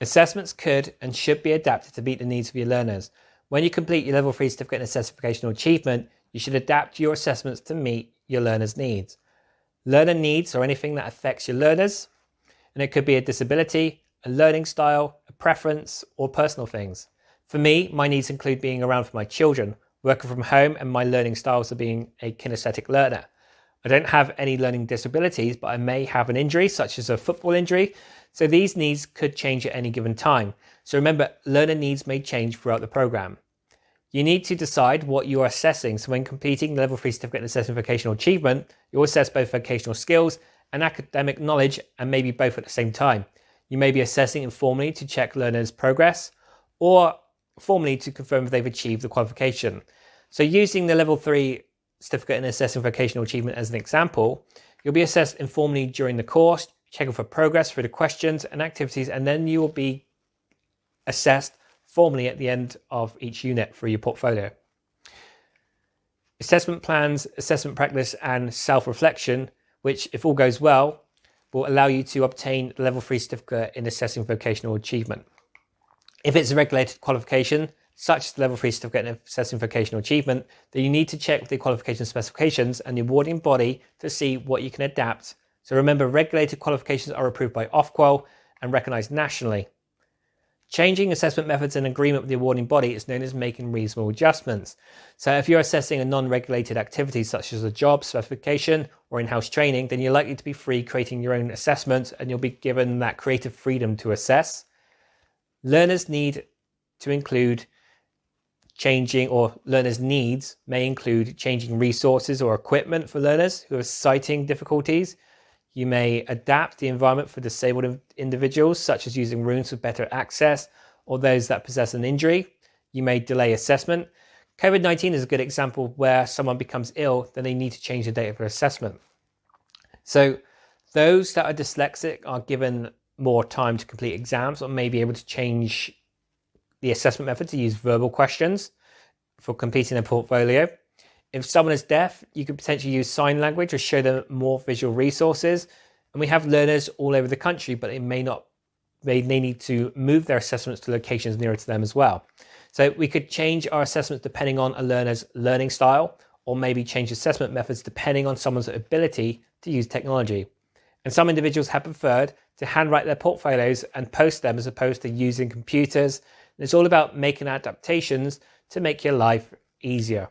Assessments could and should be adapted to meet the needs of your learners. When you complete your Level 3 certificate in Assessing Vocational Achievement, you should adapt your assessments to meet your learners' needs. Learner needs are anything that affects your learners, and it could be a disability, a learning style, a preference, or personal things. For me, my needs include being around for my children, working from home, and my learning styles are being a kinesthetic learner. I don't have any learning disabilities, but I may have an injury, such as a football injury, so these needs could change at any given time. So remember, learner needs may change throughout the program. You need to decide what you are assessing, so when completing the Level 3 certificate in Assessing Vocational Achievement, you'll assess both vocational skills and academic knowledge, and maybe both at the same time. You may be assessing informally to check learners' progress, or formally to confirm if they've achieved the qualification. So using the Level 3 certificate in Assessing Vocational Achievement as an example, you'll be assessed informally during the course, checking for progress through the questions and activities, and then you will be assessed formally at the end of each unit through your portfolio. Assessment plans, assessment practice, and self-reflection, which, if all goes well, will allow you to obtain the Level 3 certificate in Assessing Vocational Achievement. If it's a regulated qualification, such as the Level 3 certificate in Assessing Vocational Achievement, then you need to check the qualification specifications and the awarding body to see what you can adapt. So remember, regulated qualifications are approved by Ofqual and recognised nationally. Changing assessment methods in agreement with the awarding body is known as making reasonable adjustments. So if you're assessing a non-regulated activity such as a job, specification, or in-house training, then you're likely to be free creating your own assessments, and you'll be given that creative freedom to assess. Learners need to include changing, or learners' needs may include changing resources or equipment for learners who are citing difficulties. You may adapt the environment for disabled individuals, such as using rooms with better access, or those that possess an injury. You may delay assessment. COVID-19 is a good example where someone becomes ill, then they need to change the date of their assessment. So those that are dyslexic are given more time to complete exams, or may be able to change the assessment method to use verbal questions for completing their portfolio. If someone is deaf, you could potentially use sign language or show them more visual resources. And we have learners all over the country, but they need to move their assessments to locations nearer to them as well. So we could change our assessments depending on a learner's learning style, or maybe change assessment methods depending on someone's ability to use technology. And some individuals have preferred to handwrite their portfolios and post them as opposed to using computers. And it's all about making adaptations to make your life easier.